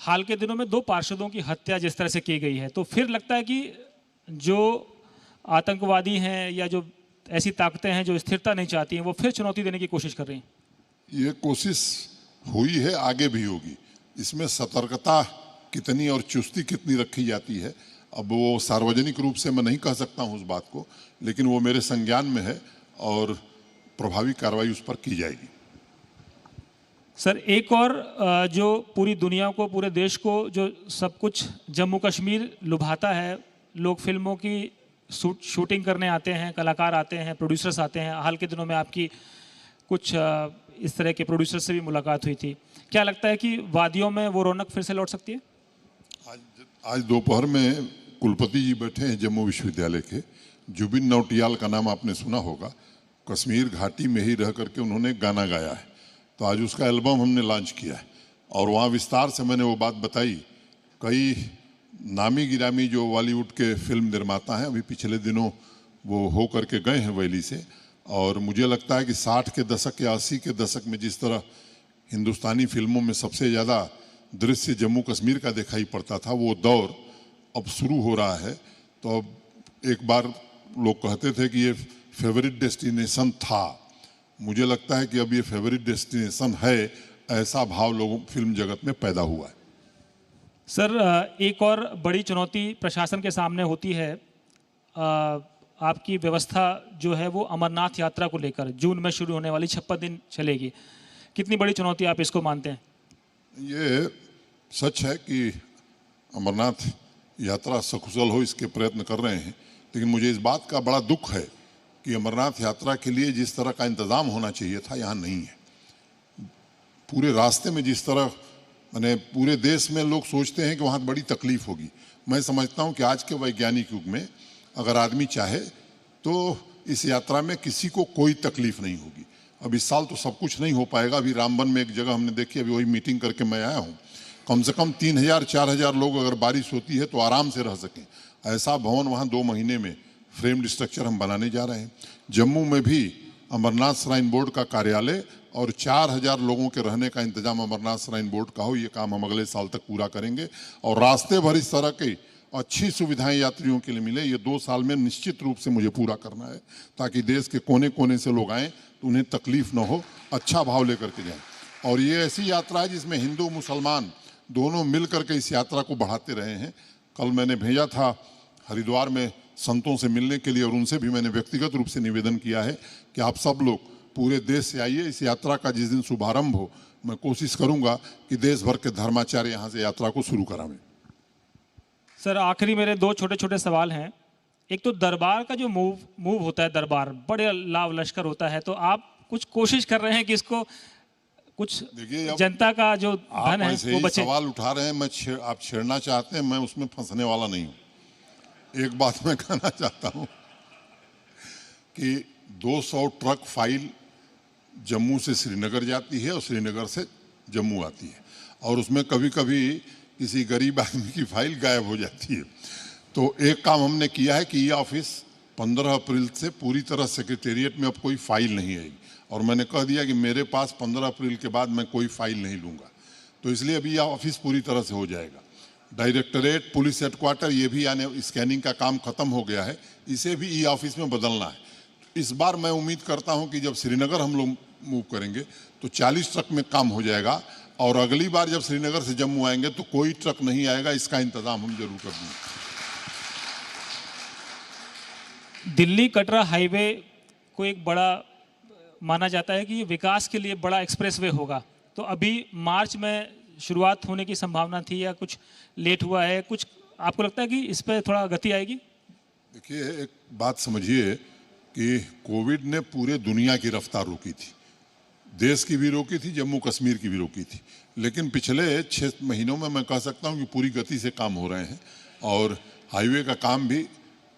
हाल के दिनों में 2 पार्षदों की हत्या जिस तरह से की गई है, तो फिर लगता है कि जो आतंकवादी हैं या जो ऐसी ताकतें हैं जो स्थिरता नहीं चाहती हैं, वो फिर चुनौती देने की कोशिश कर रही हैं। ये कोशिश हुई है, आगे भी होगी। इसमें सतर्कता कितनी और चुस्ती कितनी रखी जाती है, अब वो सार्वजनिक रूप से मैं नहीं कह सकता हूँ उस बात को, लेकिन वो मेरे संज्ञान में है और प्रभावी कार्रवाई उस पर की जाएगी। सर, एक और जो पूरी दुनिया को, पूरे देश को जो सब कुछ जम्मू कश्मीर लुभाता है, लोग फिल्मों की शूटिंग करने आते हैं, कलाकार आते हैं, प्रोड्यूसर्स आते हैं। हाल के दिनों में आपकी कुछ इस तरह के प्रोड्यूसर से भी मुलाकात हुई थी। क्या लगता है कि वादियों में वो रौनक फिर से लौट सकती है? आज दोपहर में कुलपति जी बैठे हैं जम्मू विश्वविद्यालय के, जुबिन नौटियाल का नाम आपने सुना होगा। कश्मीर घाटी में ही रह करके उन्होंने गाना गाया है, तो आज उसका एल्बम हमने लॉन्च किया है और वहाँ विस्तार से मैंने वो बात बताई। कई नामी गिरामी जो बॉलीवुड के फिल्म निर्माता हैं अभी पिछले दिनों वो हो करके गए हैं वैली से, और मुझे लगता है कि 60 के दशक या 80 के दशक में जिस तरह हिंदुस्तानी फिल्मों में सबसे ज़्यादा दृश्य जम्मू कश्मीर का दिखाई पड़ता था, वो दौर अब शुरू हो रहा है। तो अब एक बार लोग कहते थे कि ये फेवरेट डेस्टिनेशन था, मुझे लगता है कि अब ये फेवरेट डेस्टिनेशन है, ऐसा भाव लोगों फिल्म जगत में पैदा हुआ है। सर, एक और बड़ी चुनौती प्रशासन के सामने होती है। आपकी व्यवस्था जो है वो अमरनाथ यात्रा को लेकर जून में शुरू होने वाली 56 दिन चलेगी। कितनी बड़ी चुनौती आप इसको मानते हैं? ये सच है कि अमरनाथ यात्रा सकुशल हो इसके प्रयत्न कर रहे हैं, लेकिन मुझे इस बात का बड़ा दुख है कि अमरनाथ यात्रा के लिए जिस तरह का इंतज़ाम होना चाहिए था यहाँ नहीं है। पूरे रास्ते में जिस तरह मैंने पूरे देश में लोग सोचते हैं कि वहाँ बड़ी तकलीफ होगी। मैं समझता हूँ कि आज के वैज्ञानिक युग में अगर आदमी चाहे तो इस यात्रा में किसी को कोई तकलीफ नहीं होगी। अब इस साल तो सब कुछ नहीं हो पाएगा। अभी रामबन में एक जगह हमने देखी, अभी वही मीटिंग करके मैं आया हूँ, कम से कम 3000-4000 लोग अगर बारिश होती है तो आराम से रह सकें, ऐसा भवन वहाँ 2 महीने में फ्रेम्ड स्ट्रक्चर हम बनाने जा रहे हैं। जम्मू में भी अमरनाथ श्राइन बोर्ड का कार्यालय और 4000 लोगों के रहने का इंतजाम अमरनाथ श्राइन बोर्ड का हो, ये काम हम अगले साल तक पूरा करेंगे और रास्ते भर इस तरह की अच्छी सुविधाएं यात्रियों के लिए मिले, ये 2 साल में निश्चित रूप से मुझे पूरा करना है, ताकि देश के कोने कोने से लोग आएँ तो उन्हें तकलीफ न हो, अच्छा भाव लेकर के जाएँ। और ये ऐसी यात्रा है जिसमें हिंदू मुसलमान दोनों मिल करके इस यात्रा को बढ़ाते रहे हैं। कल मैंने भेजा था हरिद्वार में संतों से मिलने के लिए और उनसे भी मैंने व्यक्तिगत रूप से निवेदन किया है कि आप सब लोग पूरे देश से आइए। इस यात्रा का जिस दिन शुभारंभ हो, मैं कोशिश करूंगा कि देश भर के धर्माचार्य यहाँ से यात्रा को शुरू करावें। सर, आखिरी मेरे 2 छोटे छोटे सवाल हैं। एक तो दरबार का जो मूव होता है, दरबार बड़े लाव लश्कर होता है, तो आप कुछ कोशिश कर रहे हैं कि इसको कुछ जनता का जो धन है वो बचे? सवाल उठा रहे हैं, आप छेड़ना चाहते हैं, मैं उसमें फंसने वाला नहीं हूँ। एक बात मैं कहना चाहता हूँ कि 200 ट्रक फाइल जम्मू से श्रीनगर जाती है और श्रीनगर से जम्मू आती है, और उसमें कभी कभी किसी गरीब आदमी की फाइल गायब हो जाती है। तो एक काम हमने किया है कि ये ऑफिस 15 अप्रैल से पूरी तरह सेक्रेटेरिएट में अब कोई फाइल नहीं आएगी, और मैंने कह दिया कि मेरे पास 15 अप्रैल के बाद मैं कोई फाइल नहीं लूँगा। तो इसलिए अभी यह ऑफिस पूरी तरह से हो जाएगा। डायरेक्टरेट, पुलिस हेडक्वार्टर, ये भी यानी स्कैनिंग का काम खत्म हो गया है, इसे भी ई ऑफिस में बदलना है। इस बार मैं उम्मीद करता हूं कि जब श्रीनगर हम लोग मूव करेंगे तो 40 ट्रक में काम हो जाएगा, और अगली बार जब श्रीनगर से जम्मू आएंगे तो कोई ट्रक नहीं आएगा। इसका इंतजाम हम जरूर कर देंगे। दिल्ली कटरा हाईवे को एक बड़ा माना जाता है कि ये विकास के लिए बड़ा एक्सप्रेसवे होगा, तो अभी मार्च में शुरुआत होने की संभावना थी या कुछ लेट हुआ है? कुछ आपको लगता है कि इस पर थोड़ा गति आएगी? देखिए, एक बात समझिए कि कोविड ने पूरे दुनिया की रफ्तार रोकी थी, देश की भी रोकी थी, जम्मू कश्मीर की भी रोकी थी, लेकिन पिछले 6 महीनों में मैं कह सकता हूं कि पूरी गति से काम हो रहे हैं। और हाईवे का काम भी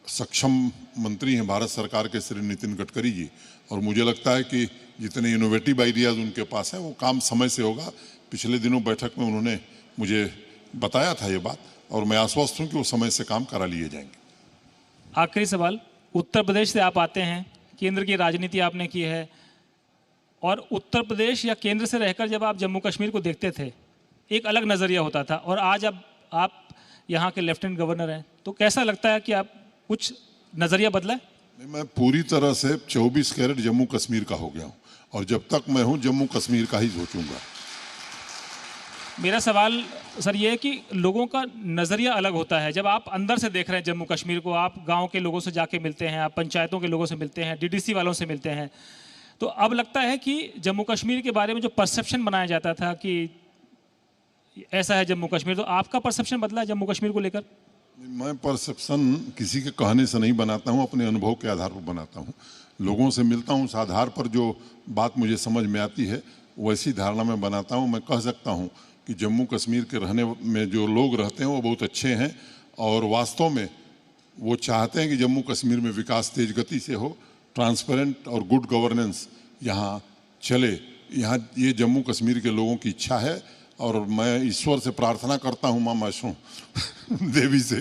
सक्षम मंत्री हैं भारत सरकार के श्री नितिन गडकरी जी, और मुझे लगता है कि जितने इनोवेटिव आइडियाज़ उनके पास हैं वो काम समय से होगा। पिछले दिनों बैठक में उन्होंने मुझे बताया था ये बात, और मैं आश्वस्त हूँ कि वो समय से काम करा लिए जाएंगे। आखिरी सवाल, उत्तर प्रदेश से आप आते हैं, केंद्र की राजनीति आपने की है, और उत्तर प्रदेश या केंद्र से रहकर जब आप जम्मू कश्मीर को देखते थे एक अलग नज़रिया होता था, और आज अब आप यहाँ के लेफ्टिनेंट गवर्नर हैं, तो कैसा लगता है कि आप कुछ नज़रिया बदला है? मैं पूरी तरह से 24 कैरेट जम्मू कश्मीर का हो गया हूँ, और जब तक मैं हूँ जम्मू कश्मीर का ही सोचूंगा। मेरा सवाल सर ये है कि लोगों का नज़रिया अलग होता है। जब आप अंदर से देख रहे हैं जम्मू कश्मीर को, आप गांव के लोगों से जाके मिलते हैं, आप पंचायतों के लोगों से मिलते हैं, डीडीसी वालों से मिलते हैं, तो अब लगता है कि जम्मू कश्मीर के बारे में जो परसेप्शन बनाया जाता था कि ऐसा है जम्मू कश्मीर, तो आपका परसेप्शन बदला है जम्मू कश्मीर को लेकर? मैं परसेप्शन किसी के कहने से नहीं बनाता हूँ, अपने अनुभव के आधार पर बनाता हूँ। लोगों से मिलता हूँ, उस आधार पर जो बात मुझे समझ में आती है वैसी धारणा मैं बनाता हूँ। मैं कह सकता हूँ कि जम्मू कश्मीर के रहने में जो लोग रहते हैं वो बहुत अच्छे हैं, और वास्तव में वो चाहते हैं कि जम्मू कश्मीर में विकास तेज गति से हो, ट्रांसपेरेंट और गुड गवर्नेंस यहाँ चले। यहाँ ये जम्मू कश्मीर के लोगों की इच्छा है, और मैं ईश्वर से प्रार्थना करता हूँ, माँ वैष्णो देवी से,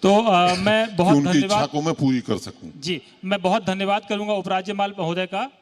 तो मैं बहुत उनकी इच्छा धन्यवाद को मैं पूरी कर सकूं। जी, मैं बहुत धन्यवाद करूंगा उपराज्यपाल महोदय का।